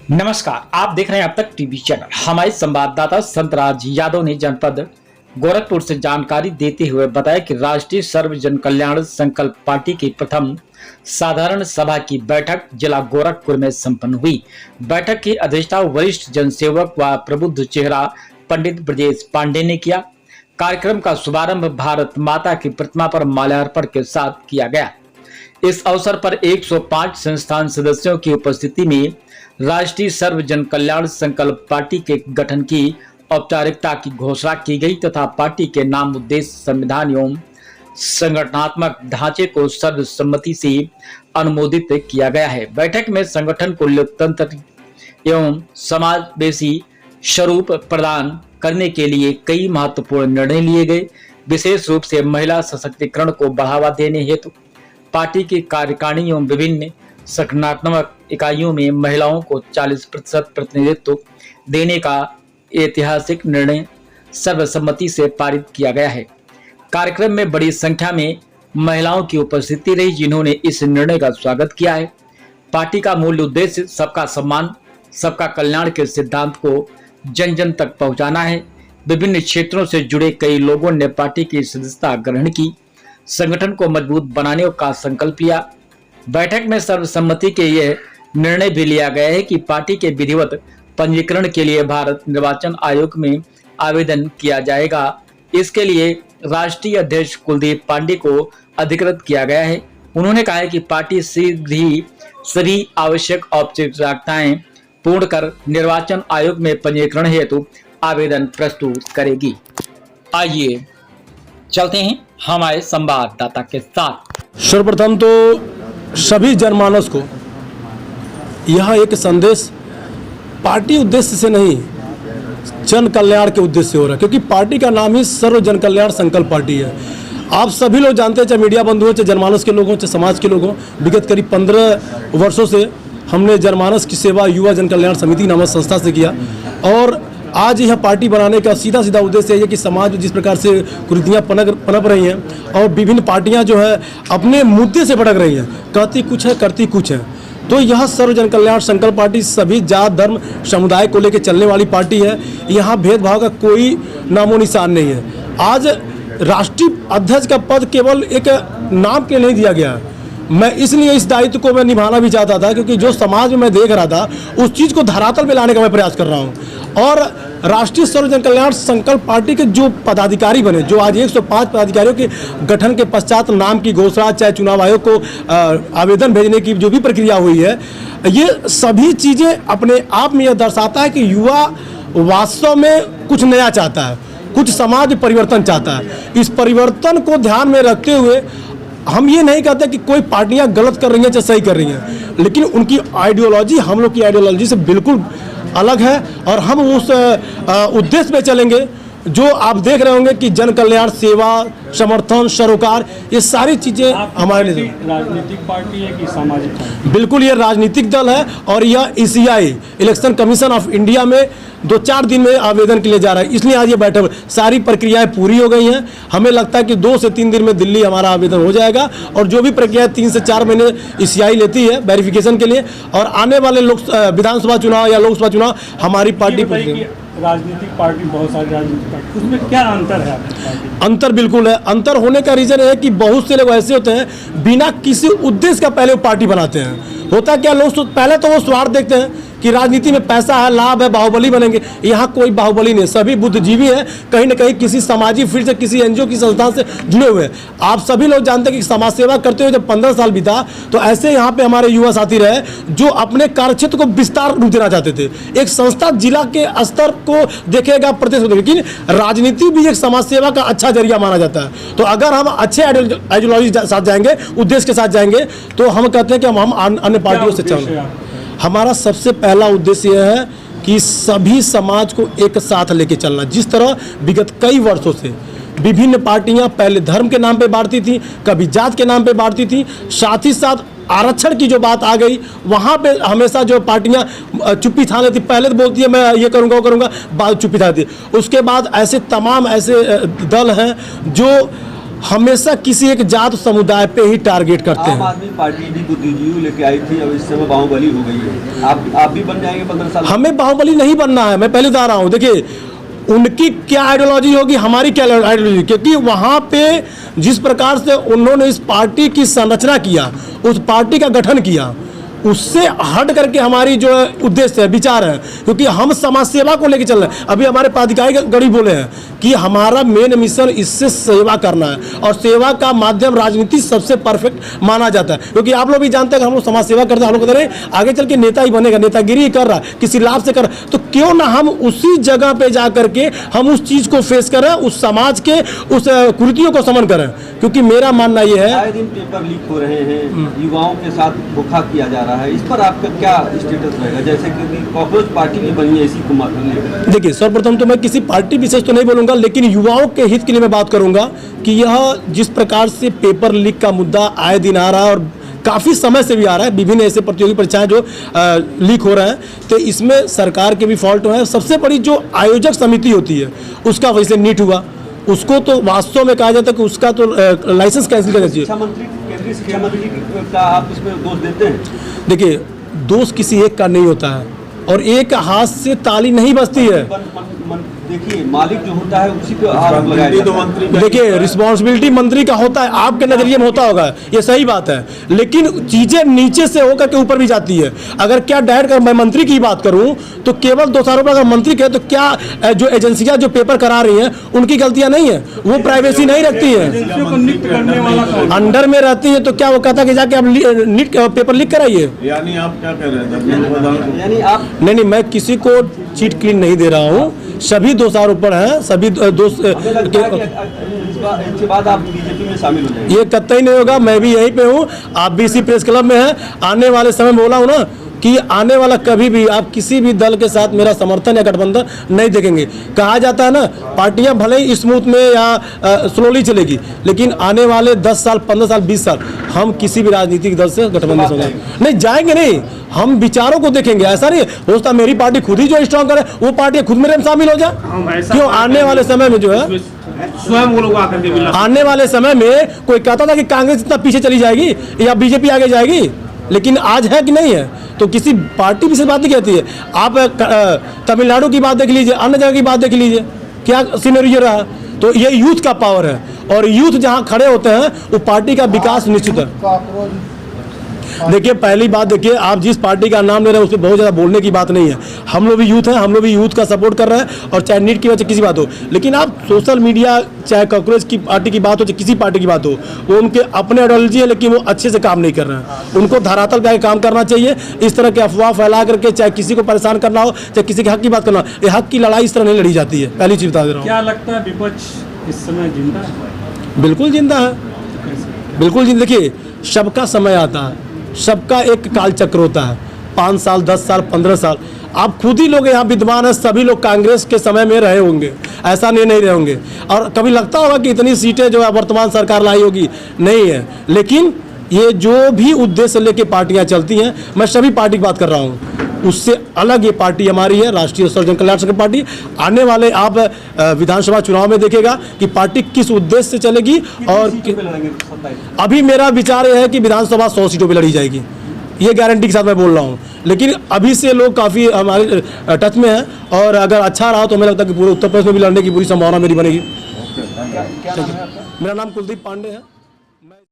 नमस्कार, आप देख रहे हैं अब तक टीवी चैनल। हमारे संवाददाता संतराज यादव ने जनपद गोरखपुर से जानकारी देते हुए बताया कि राष्ट्रीय सर्व जन कल्याण संकल्प पार्टी की प्रथम साधारण सभा की बैठक जिला गोरखपुर में संपन्न हुई। बैठक की अध्यक्षता वरिष्ठ जनसेवक व प्रबुद्ध चेहरा पंडित ब्रजेश पांडे ने किया। कार्यक्रम का शुभारंभ भारत माता की प्रतिमा पर माल्यार्पण के साथ किया गया। इस अवसर पर 105 संस्थान सदस्यों की उपस्थिति में राष्ट्रीय सर्व जन कल्याण संकल्प पार्टी के गठन की औपचारिकता की घोषणा की गई तथा पार्टी के नाम, उद्देश्य, संविधान एवं संगठनात्मक ढांचे को सर्वसम्मति से अनुमोदित किया गया है। बैठक में संगठन को लोकतंत्र एवं समावेशी स्वरूप प्रदान करने के लिए कई महत्वपूर्ण निर्णय लिए गए। विशेष रूप से महिला सशक्तिकरण को बढ़ावा देने हेतु पार्टी की कार्यकारिणी एवं विभिन्न संगठनात्मक इकाइयों में महिलाओं को 40% प्रतिनिधित्व देने का ऐतिहासिक निर्णय सर्वसम्मति से पारित किया गया है। कार्यक्रम में बड़ी संख्या में महिलाओं की उपस्थिति रही, जिन्होंने इस निर्णय का स्वागत किया है। पार्टी का मूल उद्देश्य सबका सम्मान, सबका कल्याण के सिद्धांत को जन जन तक पहुंचाना है। विभिन्न क्षेत्रों से जुड़े कई लोगों ने पार्टी की सदस्यता ग्रहण की, संगठन को मजबूत बनाने का संकल्प लिया। बैठक में सर्वसम्मति के यह निर्णय भी लिया गया है कि पार्टी के विधिवत पंजीकरण के लिए भारत निर्वाचन आयोग में आवेदन किया जाएगा। इसके लिए राष्ट्रीय अध्यक्ष कुलदीप पांडे को अधिकृत किया गया है। उन्होंने कहा है कि पार्टी शीघ्र ही सभी आवश्यक औपचारिकताएं पूर्ण कर निर्वाचन आयोग में पंजीकरण हेतु आवेदन प्रस्तुत करेगी। आइए चलते हैं हमारे संवाददाता के साथ। सर्वप्रथम तो सभी जनमानस को यह एक संदेश पार्टी उद्देश्य से नहीं, जन कल्याण के उद्देश्य से हो रहा है, क्योंकि पार्टी का नाम ही सर्व जन कल्याण संकल्प पार्टी है। आप सभी लोग जानते हैं, चाहे मीडिया बंधु हो, चाहे जनमानस के लोग हों, चाहे समाज के लोग हों। विगत करीब 15 वर्षों से हमने जनमानस की सेवा युवा जन कल्याण समिति नामक संस्था से किया, और आज यह पार्टी बनाने का सीधा उद्देश्य है कि समाज में जिस प्रकार से कुरीतियाँ पनप रही हैं और विभिन्न पार्टियां जो है अपने मुद्दे से भटक रही हैं, कहती कुछ है करती कुछ है, तो यह सर्व जन कल्याण संकल्प पार्टी सभी जात धर्म समुदाय को लेकर चलने वाली पार्टी है। यहाँ भेदभाव का कोई नामो निशान नहीं है। आज राष्ट्रीय अध्यक्ष का पद केवल एक नाम के नहीं दिया गया है। मैं इसलिए इस दायित्व को मैं निभाना भी चाहता था, क्योंकि जो समाज में मैं देख रहा था उस चीज़ को धरातल पे लाने का मैं प्रयास कर रहा हूँ। और राष्ट्रीय सर्व जन कल्याण संकल्प पार्टी के जो पदाधिकारी बने, जो आज 105 पदाधिकारियों के गठन के पश्चात नाम की घोषणा, चाहे चुनाव आयोग को आवेदन भेजने की जो भी प्रक्रिया हुई है, ये सभी चीज़ें अपने आप में यह दर्शाता है कि युवा वास्तव में कुछ नया चाहता है, कुछ समाज परिवर्तन चाहता है। इस परिवर्तन को ध्यान में रखते हुए हम ये नहीं कहते कि कोई पार्टियां गलत कर रही हैं चाहे सही कर रही हैं, लेकिन उनकी आइडियोलॉजी हम लोग की आइडियोलॉजी से बिल्कुल अलग है, और हम उस उद्देश्य पे चलेंगे जो आप देख रहे होंगे कि जन कल्याण, सेवा, समर्थन, सरोकार, ये सारी चीज़ें हमारे लिए। राजनीतिक पार्टी है कि सामाजिक पार्टी? बिल्कुल, ये राजनीतिक दल है, और यह ECI election commission of India में 2-4 दिन में आवेदन के लिए जा रहा है। इसलिए आज ये बैठक, सारी प्रक्रियाएं पूरी हो गई हैं। हमें लगता है कि 2 से 3 दिन में दिल्ली हमारा आवेदन हो जाएगा, और जो भी प्रक्रिया 3 से 4 महीने ECI लेती है वेरिफिकेशन के लिए, और आने वाले विधानसभा चुनाव या लोकसभा चुनाव हमारी पार्टी राजनीतिक पार्टी, बहुत सारी राजनीतिक पार्टी, उसमें क्या अंतर है आपकी पार्टी? अंतर बिल्कुल है। अंतर होने का रीजन है कि बहुत से लोग ऐसे होते हैं बिना किसी उद्देश्य का पहले वो पार्टी बनाते हैं। होता क्या, लोग पहले तो वो स्वार्थ देखते हैं कि राजनीति में पैसा है, लाभ है, बाहुबली बनेंगे। यहाँ कोई बाहुबली नहीं, सभी बुद्धिजीवी हैं, कहीं ना कहीं किसी सामाजिक फील्ड से, किसी NGO की संस्था से जुड़े हुए हैं। आप सभी लोग जानते हैं कि समाज सेवा करते हुए जब 15 साल बीता, तो ऐसे यहाँ पे हमारे युवा साथी रहे जो अपने कार्यक्षेत्र को विस्तार रूप देना चाहते थे। एक संस्था जिला के स्तर को देखेगा, प्रदेश को देखेगा, लेकिन राजनीति भी एक समाज सेवा का अच्छा जरिया माना जाता है। तो अगर हम अच्छे आइडियोलॉजी के साथ जाएंगे, उद्देश्य के साथ जाएंगे, तो हम कहते हैं कि हम अन्य पार्टियों से चलेंगे। हमारा सबसे पहला उद्देश्य यह है कि सभी समाज को एक साथ लेके चलना। जिस तरह विगत कई वर्षों से विभिन्न पार्टियां पहले धर्म के नाम पे बांटती थी, कभी जात के नाम पे बांटती थी, साथ ही साथ आरक्षण की जो बात आ गई, वहाँ पे हमेशा जो पार्टियां चुप्पी थाम लेती, पहले तो बोलती है मैं ये करूँगा वो करूँगा, बाद चुप्पी थामती। उसके बाद ऐसे तमाम ऐसे दल हैं जो हमेशा किसी एक जात समुदाय पे ही टारगेट करते आम हैं। आदमी पार्टी भी बुद्धिजीवी लेके आई थी, अब इस समय बाहुबली हो गई है। आप भी बन जाएंगे 15 साल? हमें बाहुबली नहीं बनना है, मैं पहले बता रहा हूँ। देखिए उनकी क्या आइडियोलॉजी होगी, हमारी क्या आइडियोलॉजी, क्योंकि वहाँ पे जिस प्रकार से उन्होंने इस पार्टी की संरचना किया, उस पार्टी का गठन किया, उससे हट करके हमारी जो उद्देश्य है, विचार है, क्योंकि हम समाज सेवा को लेकर चल रहे हैं। अभी हमारे पदाधिकारी गड़ी बोले हैं कि हमारा मेन मिशन इससे सेवा करना है, और सेवा का माध्यम राजनीति सबसे परफेक्ट माना जाता है। क्योंकि आप लोग भी जानते हैं कि हम लोग समाज सेवा करते हैं, हम लोग कहते हैं आगे चल के नेता ही बनेगा, नेतागिरी ही कर रहा है, किसी लाभ से कर रहा है, तो क्यों ना हम उसी जगह पे जा करके हम उस चीज़ को फेस करें, उस समाज के उस कुरीतियों को समन करें। क्योंकि मेरा मानना यह है, आए दिन पेपर लीक हो रहे हैं, युवाओं के साथ धोखा किया जा रहा है, इस पर आपका क्या स्टेटस रहेगा? जैसे कि कॉकरोच पार्टी भी बनी है इसी को लेकर। देखिए सर्वप्रथम तो मैं किसी पार्टी विशेष तो नहीं बोलूंगा, लेकिन युवाओं के हित के लिए मैं बात करूंगा कि यह जिस प्रकार से पेपर लीक का मुद्दा आए दिन आ रहा है और काफ़ी समय से भी आ रहा है, विभिन्न ऐसे प्रतियोगी परीक्षाएं जो लीक हो रहे हैं, तो इसमें सरकार के भी फॉल्ट है। सबसे बड़ी जो आयोजक समिति होती है उसका वैसे नीट हुआ, उसको तो वास्तव में कहा जाता है कि उसका तो लाइसेंस कैंसिल करना चाहिए। शिक्षा मंत्री, केंद्रीय शिक्षा मंत्री का आप इसमें दोष देते हैं? देखिए दोष किसी एक का नहीं होता है, और एक हाथ से ताली नहीं बजती है। देखिए मालिक जो होता है उसी पे आरोप लगाया जाता है। देखिए रिस्पॉन्सिबिलिटी मंत्री का होता है, आपके नजरिए में होता होगा, ये सही बात है, लेकिन चीजें नीचे से होकर के ऊपर भी जाती है। अगर क्या डायरेक्ट मैं मंत्री की बात करूं तो केवल दोषारोप अगर मंत्री कहे तो क्या जो एजेंसियां जो पेपर करा रही हैं उनकी गलतियां नहीं है, वो प्राइवेसी नहीं रखती है, अंडर में रहती है, तो क्या वो कहता कि जाके आप नीट पेपर लीक कराइए? यानी आप क्या कह रहे थे? यानी आप नहीं, मैं किसी को चीट क्लीन नहीं दे रहा हूँ, सभी दोषारोपण हैं, सभी दोष इसके बाद आप बीजेपी में शामिल हो जाएंगे? ये कतई नहीं होगा, मैं भी यहीं पे हूँ, आप भी इसी प्रेस क्लब में हैं। आने वाले समय में बोला हूँ ना कि आने वाला कभी भी आप किसी भी दल के साथ मेरा समर्थन या गठबंधन नहीं देखेंगे। कहा जाता है ना पार्टियां भले ही स्मूथ में या स्लोली चलेगी, लेकिन आने वाले 10 साल 15 साल 20 साल हम किसी भी राजनीतिक दल से गठबंधन नहीं जाएंगे, नहीं, हम विचारों को देखेंगे। ऐसा नहीं हो सकता मेरी पार्टी खुद ही जो स्ट्रांग करे वो पार्टी खुद मेरे में शामिल हो जाए। क्यों? आने वाले समय में जो है स्वयं वो लोग आकर के आने वाले समय में कोई कहता था कि कांग्रेस इतना पीछे चली जाएगी या बीजेपी आगे जाएगी, लेकिन आज है कि नहीं है? तो किसी पार्टी भी से बात नहीं कहती है। आप तमिलनाडु की बात देख लीजिए, अन्य जगह की बात देख लीजिए, क्या सिनेरियो रहा। तो ये यूथ का पावर है, और यूथ जहां खड़े होते हैं वो पार्टी का विकास निश्चित है। देखिए पहली बात, देखिए आप जिस पार्टी का नाम ले रहे हैं उस पर बहुत ज़्यादा बोलने की बात नहीं है। हम लोग भी यूथ हैं, हम लोग भी यूथ का सपोर्ट कर रहे हैं, और चाहे नीट की वजह से किसी बात हो, लेकिन आप सोशल मीडिया चाहे कॉकरोच की पार्टी की बात हो चाहे किसी पार्टी की बात हो, वो उनके अपने आइडियोलॉजी है, लेकिन वो अच्छे से काम नहीं कर रहे हैं। उनको धरातल पे काम करना चाहिए। इस तरह के अफवाह फैला करके चाहे किसी को परेशान करना हो, चाहे किसी के हक की बात करना हो, ये हक की लड़ाई इस तरह नहीं लड़ी जाती है। पहली चीज़ बता दे रहा हूँ। क्या लगता है विपक्ष इस समय जिंदा है? बिल्कुल जिंदा है, बिल्कुल जिंदा। देखिए सबका समय आता है, सबका एक काल चक्र होता है, 5 साल 10 साल 15 साल। आप खुद ही लोग यहाँ विद्वान हैं, सभी लोग कांग्रेस के समय में रहे होंगे, ऐसा नहीं रहे होंगे। और कभी लगता होगा कि इतनी सीटें जो है वर्तमान सरकार लाई होगी, नहीं है। लेकिन ये जो भी उद्देश्य लेके पार्टियां चलती हैं, मैं सभी पार्टी की बात कर रहा हूँ, उससे अलग ये पार्टी हमारी है, राष्ट्रीय सर्वजन कल्याण संघ पार्टी। आने वाले आप विधानसभा चुनाव में देखेगा कि पार्टी किस उद्देश्य से चलेगी। और अभी मेरा विचार यह है कि विधानसभा 100 सीटों पे लड़ी जाएगी, ये गारंटी के साथ मैं बोल रहा हूँ। लेकिन अभी से लोग काफ़ी हमारे टच में हैं, और अगर अच्छा रहा तो हमें लगता है कि पूरे उत्तर प्रदेश में भी लड़ने की पूरी संभावना मेरी बनेगी। मेरा नाम कुलदीप पांडे है।